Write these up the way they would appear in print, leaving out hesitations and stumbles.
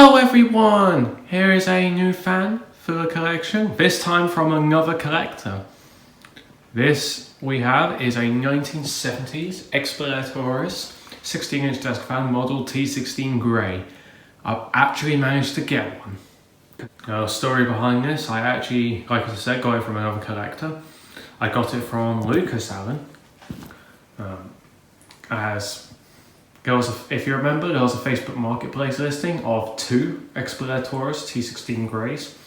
Hello everyone! Here is a new fan for the collection, this time from another collector. This we have is a 1970s Xpelair Taurus 16-inch desk fan model T16 grey. I've actually managed to get one. Now, the story behind this, I actually, like I said, got it from another collector. I got it from Lucas Allen. If you remember, there was a Facebook Marketplace listing of two Xpelair Taurus T16 greys,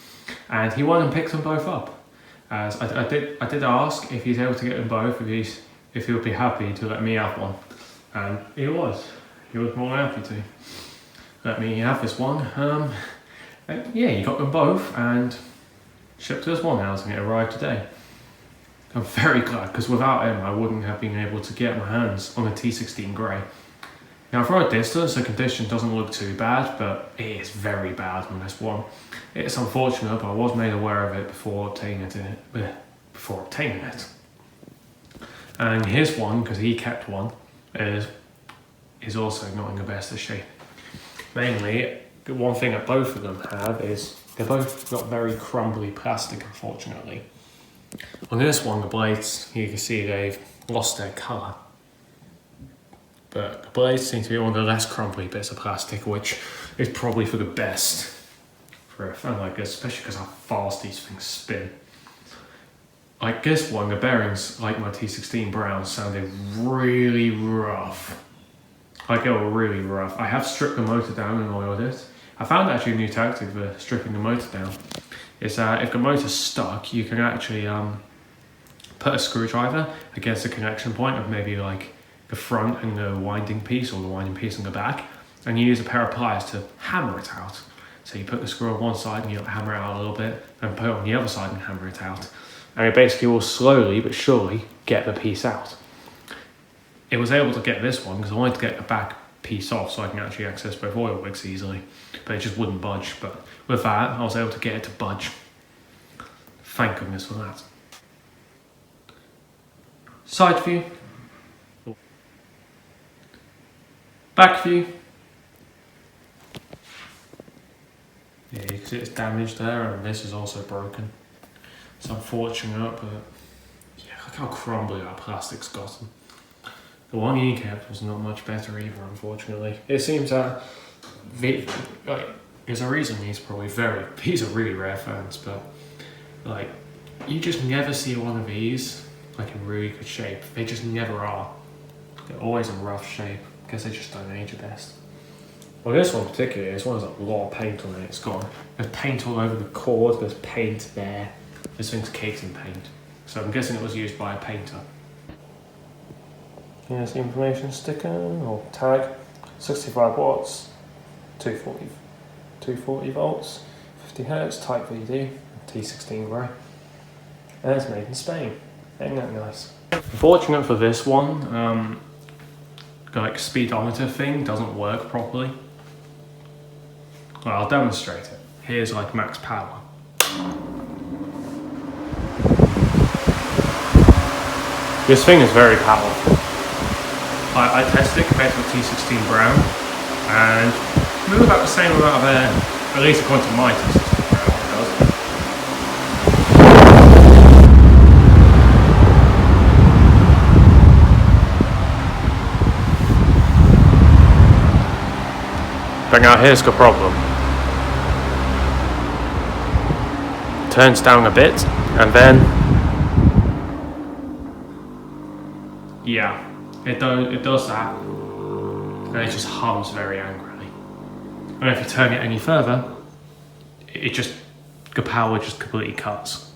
and he went and picked them both up. As I did ask if he's able to get them both, if he would be happy to let me have one, and he was more than happy to let me have this one. Yeah, he got them both and shipped to us one house, and it arrived today. I'm very glad, because without him I wouldn't have been able to get my hands on a T16 grey. Now, from a distance, the condition doesn't look too bad, but it is very bad on this one. It's unfortunate, but I was made aware of it before obtaining it. And his one, because he kept one, is also not in the best of shape. Mainly, the one thing that both of them have is they're both got very crumbly plastic, unfortunately. On this one, the blades, you can see they've lost their colour. But the blades seem to be one of the less crumbly bits of plastic, which is probably for the best for a fan like this, especially because how fast these things spin. Like this one, the bearings, like my T16 brown, sounded really rough. Like they were really rough. I have stripped the motor down and oiled it. I found actually a new tactic for stripping the motor down. Is that if the motor's stuck, you can actually put a screwdriver against the connection point of maybe like the front and the winding piece, or the winding piece in the back, and you use a pair of pliers to hammer it out. So you put the screw on one side and you hammer it out a little bit, and put it on the other side and hammer it out. And it basically will slowly but surely get the piece out. It was able to get this one because I wanted to get the back piece off so I can actually access both oil wicks easily, but it just wouldn't budge. But with that, I was able to get it to budge. Thank goodness for that. Side view. Back view. Yeah, you can see it's damaged there, and this is also broken. It's unfortunate, but yeah, look how crumbly that plastic's gotten. The one he kept was not much better either, unfortunately. It seems that there's a reason these are really rare fans, but like you just never see one of these like in really good shape. They just never are. They're always in rough shape. I guess they just don't age the best. Well, this one particularly, this one has a lot of paint on it. It's got there's paint all over the cord. There's paint there. This thing's caked in paint. So I'm guessing it was used by a painter. Here's the information sticker or tag. 65 watts, 240 volts, 50 hertz, type VD, T16 grey. And it's made in Spain. Ain't that nice? Fortunate for this one, like speedometer thing doesn't work properly. Well, I'll demonstrate it. Here's like max power. This thing is very powerful. I tested it compared to the T16 brown, and move about the same amount of air, at least according to my T16 brown, it does. But now here's the problem. Turns down a bit, and then yeah, it does that, and it just hums very angrily. And if you turn it any further, the power just completely cuts.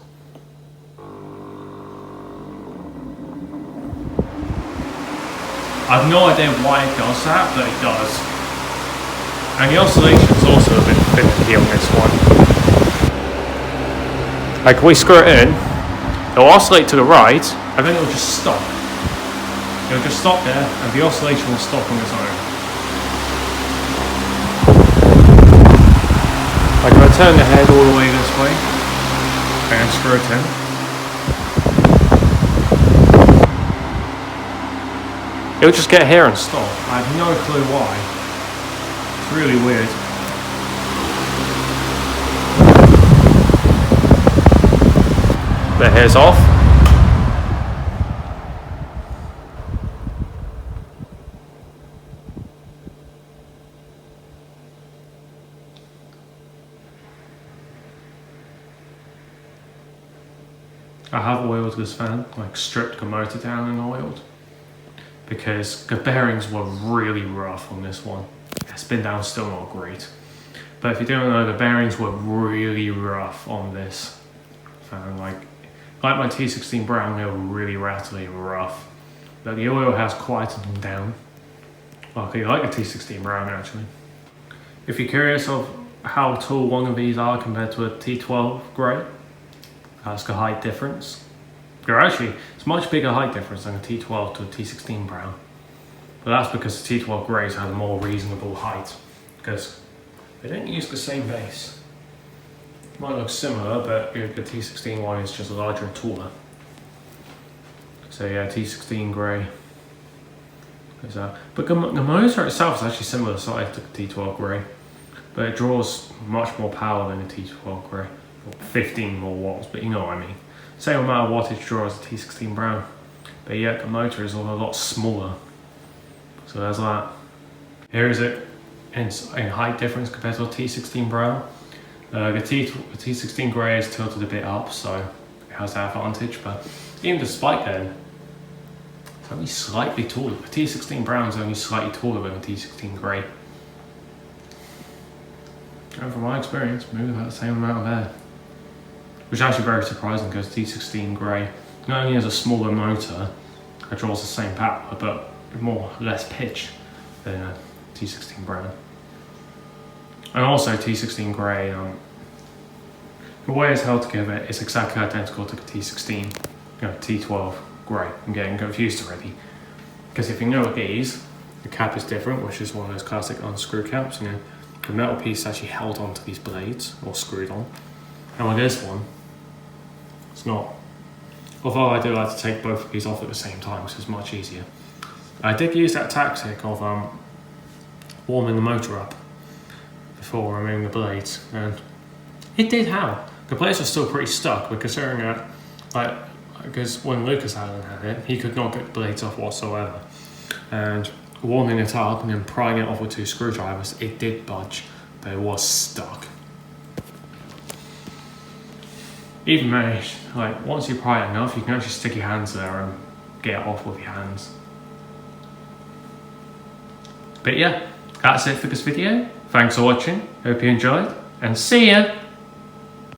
I've no idea why it does that, but it does. And the oscillation's also a bit finicky on this one. Like, we screw it in, it'll oscillate to the right, and then it'll just stop. It'll just stop there, and the oscillation will stop on its own. Like, if I turn the head all the way this way, and screw it in, it'll just get here and stop. I have no clue why. It's really weird. the hair's off. I have oiled this fan, like stripped the motor down and oiled, because the bearings were really rough on this one. Spin down still not great, but if you don't know, the bearings were really rough on this fan. Like my T16 Brown, they were really rattly and rough, but the oil has quietened them down. Okay, like a T16 Brown actually. If you're curious of how tall one of these are compared to a T12 grey, that's the height difference. It's much bigger height difference than a T12 to a T16 Brown. But that's because the T12 Greys have a more reasonable height, because they don't use the same base. It might look similar, but the T16 one is just larger and taller. So yeah, T16 Grey. But the motor itself is actually similar size to the T12 Grey, but it draws much more power than a T12 Grey. 15 more watts, but you know what I mean. Same amount of wattage draw as a T16 Brown, but yet the motor is a lot smaller. So there's that. Here is it in height difference compared to a T16 Brown. The T16 Grey is tilted a bit up, so it has that advantage, but even despite that, it's only slightly taller. The T16 Brown is only slightly taller than a T16 Grey. And from my experience, maybe about the same amount of air. Which is actually very surprising, because T16 Grey not only has a smaller motor that draws the same power, but less pitch than a T16 Brown. And also T16 Grey, the way it's held together is exactly identical to the T16, T12 Grey. I'm getting confused already. Because if you know these, the cap is different, which is one of those classic unscrew caps. The metal piece actually held onto these blades, or screwed on. And with this one, it's not. Although I do like to take both of these off at the same time, because it's much easier. I did use that tactic of warming the motor up before removing the blades, and it did help. The blades are still pretty stuck, but considering that, because when Lucas Allen had it, he could not get the blades off whatsoever. And warming it up and then prying it off with 2 screwdrivers, it did budge, but it was stuck. Even managed, once you pry it enough, you can actually stick your hands there and get it off with your hands. But yeah, that's it for this video. Thanks for watching, hope you enjoyed, and see ya!